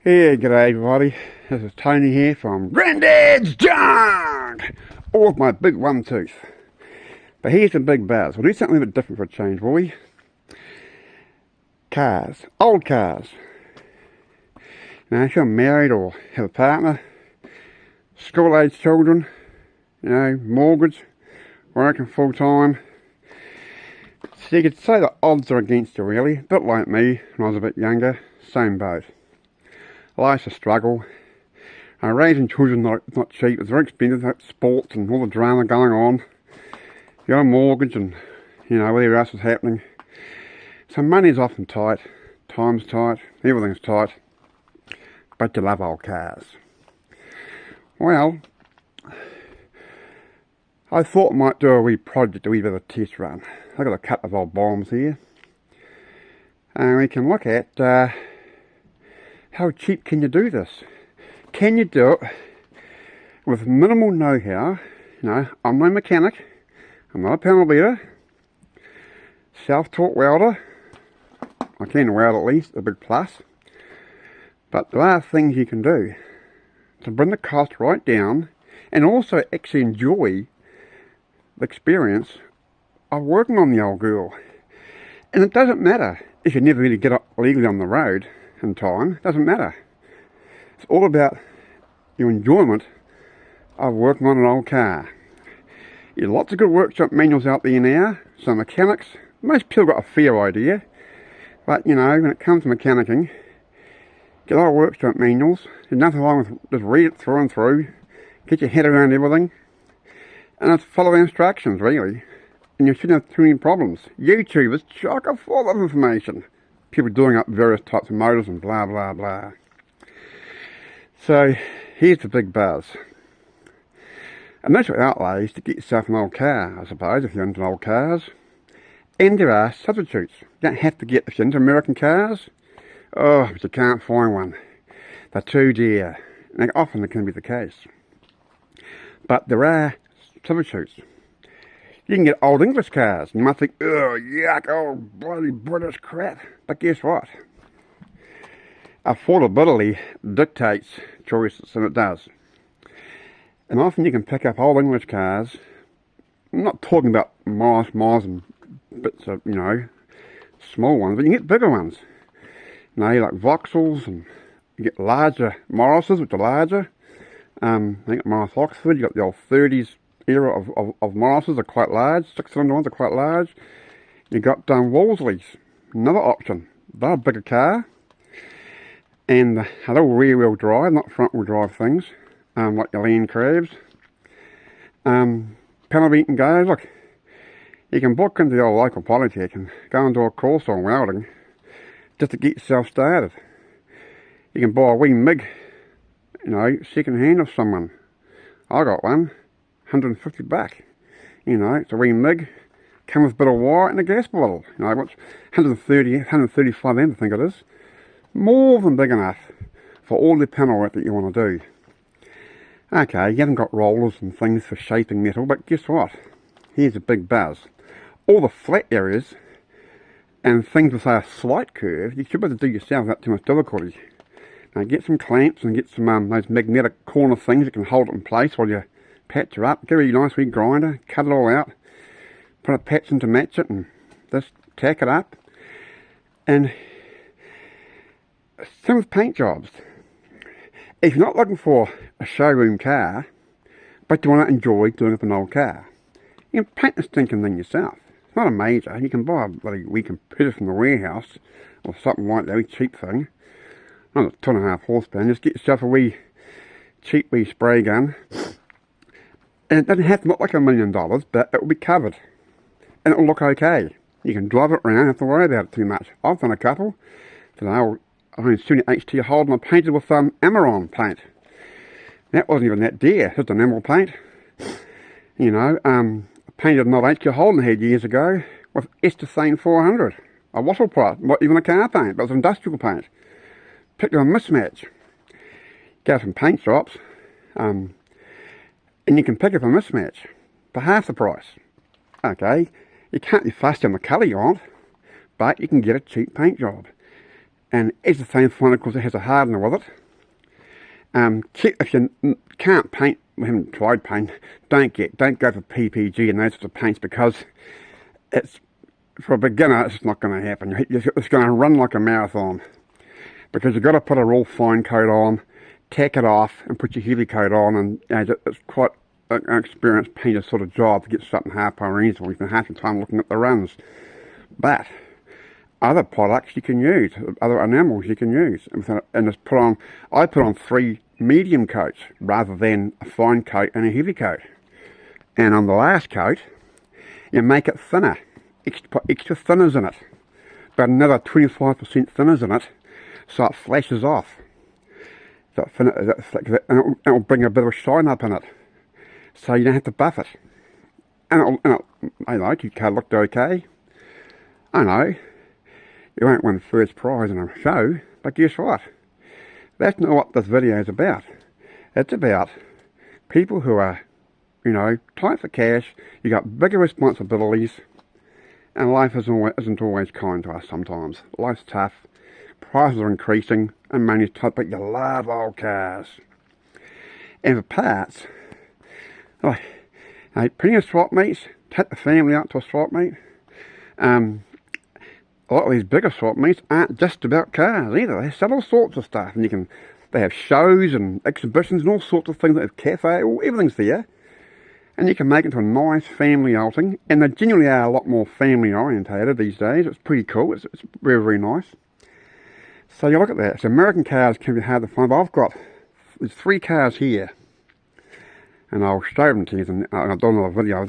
Yeah, g'day everybody. This is Tony here from Grandad's Junk! All with my big one tooth. But here's the big buzz. We'll do something a bit different for a change, will we? Cars. Old cars. Now, if you're married or have a partner, school-age children, mortgage, working full-time. So you could say the odds are against you really. A bit like me when I was a bit younger. Same boat. Life's a struggle. Raising children is not cheap. It's very expensive. Like sports and all the drama going on. You got a mortgage and whatever else is happening. So money's often tight, time's tight, everything's tight. But you love old cars. Well, I thought I might do a wee project, a wee bit of a test run. I've got a couple of old bombs here, and we can look at how cheap can you do this? Can you do it with minimal know-how? I'm no mechanic, I'm not a panel beater, self-taught welder. I can weld at least, a big plus. But there are things you can do to bring the cost right down and also actually enjoy the experience of working on the old girl. And it doesn't matter if you never really get up legally on the road in time, it doesn't matter. It's all about your enjoyment of working on an old car. There's lots of good workshop manuals out there now, some mechanics. Most people got a fair idea, but when it comes to mechanicking, get a lot of workshop manuals. There's nothing wrong with just read it through and through, get your head around everything, and just follow the instructions really, and you shouldn't have too many problems. YouTube is chock full of information. People doing up various types of motors and blah blah blah. So here's the big buzz. Initial outlays to get yourself an old car, I suppose, if you're into old cars. And there are substitutes. You don't have to get, if you're into American cars, but you can't find one. They're too dear. And often it can be the case. But there are substitutes. You can get old English cars, and you might think, oh, yuck, old bloody British crap. But guess what? Affordability dictates choices, and it does. And often you can pick up old English cars. I'm not talking about miles and bits of, small ones, but you can get bigger ones. Like Vauxhalls, and you get larger Morrises, which are larger. I think at Morris Oxford, you got the old 30s era of Morrises are quite large, 6-cylinder ones are quite large. You got Wolseleys, another option. They're a bigger car, and they're all rear-wheel drive, not front-wheel drive things, like your Land Crabs. Panel beat and go. Look, you can book into the old local Polytech and go and do a course on welding just to get yourself started. You can buy a wee MIG, second hand of someone. I got one. $150. It's a wee MIG, comes with a bit of wire and a gas bottle. What's 135 amp, I think it is. More than big enough for all the panel work that you want to do. Okay, you haven't got rollers and things for shaping metal, but guess what? Here's a big buzz. All the flat areas and things with a slight curve, you should be able to do yourself without too much difficulty. Now get some clamps and get some those magnetic corner things that can hold it in place while you patch her up. Get a really nice wee grinder, cut it all out, put a patch in to match it, and just tack it up. And same with paint jobs. If you're not looking for a showroom car, but you want to enjoy doing it with an old car, you can paint the stinking thing yourself. It's not a major. You can buy a bloody wee compressor from the warehouse or something like that, a cheap thing. Not 2.5 horsepower. Just get yourself a wee cheap wee spray gun. And it doesn't have to look like $1 million, but it will be covered. And it will look okay. You can drive it around, don't have to worry about it too much. I've done a couple. I've only seen HT Holden, I painted with Amaron paint. That wasn't even that dear, just enamel paint. I painted an old HT Holden head years ago with Estethane 400. A wattle product, not even a car paint, but it was industrial paint. Picked up a mismatch. Go to some paint shops, and you can pick up a mismatch for half the price. Okay, you can't be fussy on the colour you want, but you can get a cheap paint job. and it's the same fine because it has a hardener with it. If you can't paint, we haven't tried paint, don't go for PPG and those sorts of paints, because it's, for a beginner, it's not going to happen. It's going to run like a marathon, because you've got to put a real fine coat on, tack it off, and put your heavy coat on, and it's quite an experienced painter's sort of job to get something half reasonable. You spend half your time looking at the runs. But other products you can use, other enamels you can use, and it's put on. I put on 3 medium coats rather than a fine coat and a heavy coat. And on the last coat, you make it thinner. Put extra thinners in it, but another 25% thinners in it, so it flashes off. So it'll bring a bit of shine up in it, so you don't have to buff it. And I know, your car looked okay. I know, you won't win first prize in a show, but guess what? That's not what this video is about. It's about people who are, tight for cash, you got bigger responsibilities, and life isn't always kind to us sometimes. Life's tough, prices are increasing, and money's tight, but you love old cars. And for parts, plenty of swap meets, take the family out to a swap meet. A lot of these bigger swap meets aren't just about cars either. They sell all sorts of stuff, and they have shows and exhibitions and all sorts of things. They have cafe, everything's there, and you can make it into a nice family outing. And they generally are a lot more family orientated these days. It's pretty cool. It's very, very nice. So you look at that. So American cars can be hard to find, but there's 3 cars here, and I'll show them to you. And I've done another video. I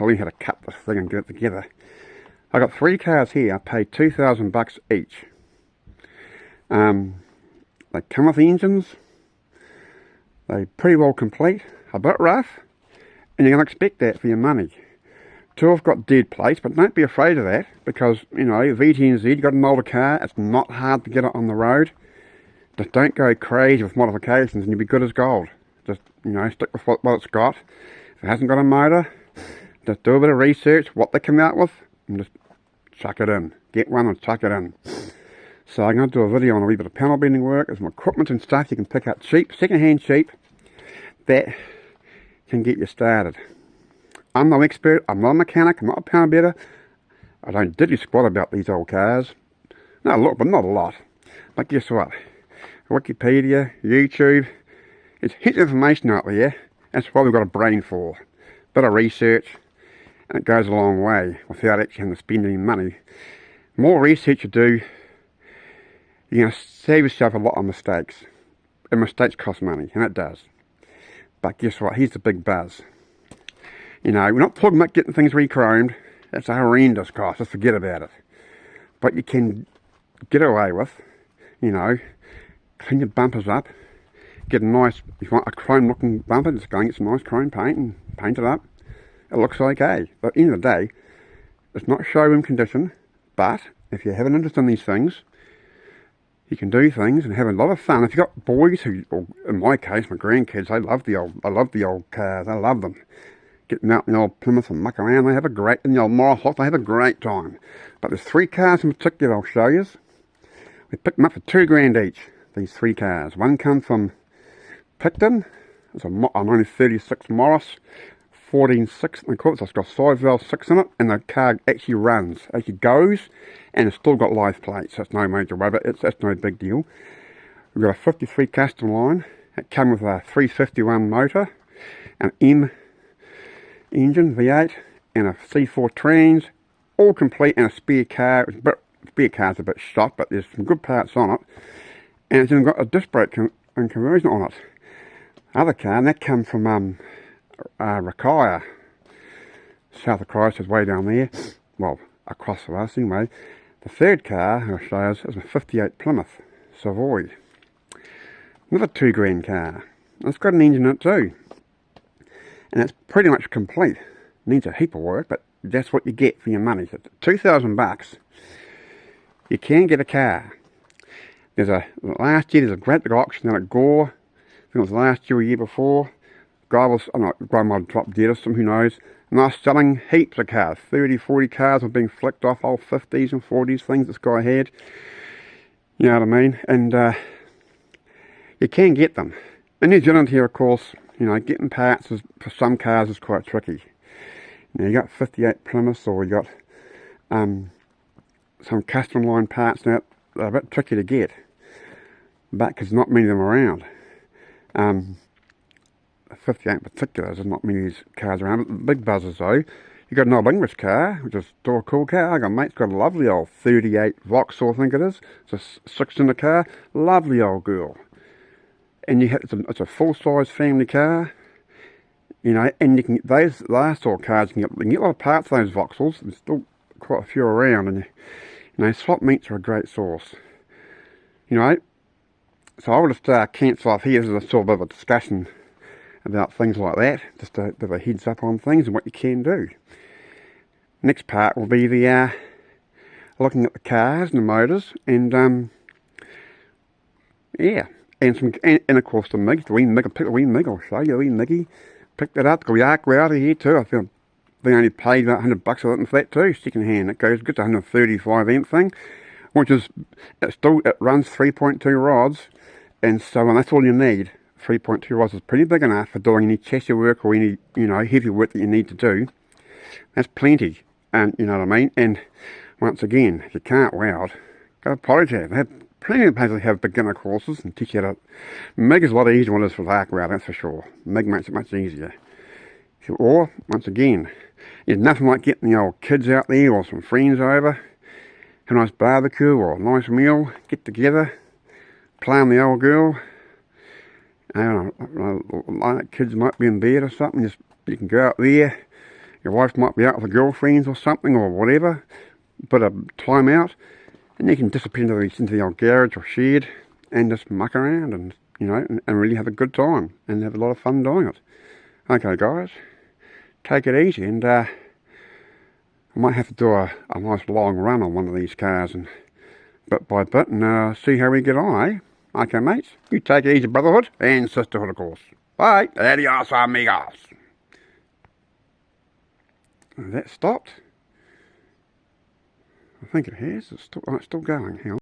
learned how to cut this thing and get it together. I got 3 cars here. I paid $2,000 each. They come with engines. They're pretty well complete. A bit rough, and you're going to expect that for your money. 2 have got dead plates, but don't be afraid of that, because VTNZ, you've got an older car. It's not hard to get it on the road. Just don't go crazy with modifications, and you'll be good as gold. Just stick with what it's got. If it hasn't got a motor, just do a bit of research, what they come out with, and just chuck it in. Get one and chuck it in. So I'm going to do a video on a wee bit of panel bending work. There's some equipment and stuff you can pick up cheap, second-hand cheap, that can get you started. I'm no expert, I'm not a mechanic, I'm not a panel bender. I don't diddly squat about these old cars. No, look, but not a lot. But guess what? Wikipedia, YouTube, there's heaps of information out there. That's what we've got a brain for. Bit of research, and it goes a long way without actually having to spend any money. The more research you do, you're going to save yourself a lot of mistakes. And mistakes cost money, and it does. But guess what? Here's the big buzz. We're not talking about getting things re-chromed. That's a horrendous cost. Just forget about it. But you can get away with, clean your bumpers up. Get a nice, if you want a chrome-looking bumper, just go and get some nice chrome paint and paint it up. It looks okay. But at the end of the day, it's not showroom condition. But if you have an interest in these things, you can do things and have a lot of fun. If you've got boys who, or in my case, my grandkids, I love the old cars. I love them. Get them out in the old Plymouth and muck around. They have a great, in the old Morris, they have a great time. But there's 3 cars in particular I'll show you. We picked them up for $2,000 each. These 3 cars. One comes from Picton. It's a 1936 Morris 14.6, and it's got side valve 6 in it, and the car actually runs, actually goes, and it's still got live plates. That's no major worry, but that's no big deal. We've got a 53 custom line. It comes with a 351 motor, an M engine V8, and a C4 trans, all complete, and a spare car. Spare car's a bit shot, but there's some good parts on it, and it's even got a disc brake and conversion on it. Other car, and that comes from Rakaya, south of Christchurch, way down there, well, across the us anyway. The 3rd car I'll show us is a 58 Plymouth Savoy, another $2,000 car. It's got an engine in it too, and it's pretty much complete. Needs a heap of work, but that's what you get for your money. So $2,000, you can get a car. Last year there's a great big auction down at Gore. I think it was last year or year before. Guy might have dropped dead or something, who knows. And I was selling heaps of cars. 30, 40 cars were being flicked off, old 50s and 40s things this guy had. You know what I mean? And you can get them. In New Zealand here, of course, you know, getting parts for some cars is quite tricky. Now, you got 58 Plymouth, or you got some custom line parts now, they're a bit tricky to get, but because there's not many of them around. 58 in particular, there's not many of these cars around. But the big buzzers though, you got an old English car, which is still a cool car. I got a mate's got a lovely old 38 Vauxhall, I think it is. It's a 6-cylinder car, lovely old girl. And it's a full-size family car, you know, and you can get those last sort of cars, you can get a lot of parts of those Vauxhalls. There's still quite a few around, and you know, swap meets are a great source. You know, so I will just cancel off here. This is a sort of bit of a discussion about things like that, just a bit of a heads up on things and what you can do. Next part will be the looking at the cars and the motors, and yeah, and of course the MIG, the wee MIG. I picked the wee MIG. I'll show you the wee MIGgy. Picked it up. Got the arc router here too. I feel they only paid about $100 for that too, second hand. It goes good to 135 amp thing, which is it runs 3.2 rods, and so that's all you need. 3.2 rods is pretty big enough for doing any chassis work or any, you know, heavy work that you need to do. That's plenty, and you know what I mean. And once again, if you can't weld, go to Polytech. They have plenty of places that have beginner courses and teach you how to. MIG is a lot easier than it is for the arc router, that's for sure. MIG makes it much easier. Or once again, there's nothing like getting the old kids out there or some friends over, have a nice barbecue or a nice meal, get together, play on the old girl. I don't know, like kids might be in bed or something, just you can go out there, your wife might be out with her girlfriends or something or whatever, put a time out, and you can disappear into the old garage or shed and just muck around and, you know, and really have a good time and have a lot of fun doing it. Okay guys, take it easy, and I might have to do a nice long run on one of these cars and bit by bit and see how we get on, eh? Okay mates, you take it easy, brotherhood and sisterhood of course. Bye, adios amigos. Has that stopped? I think it has, it's still going, hang on.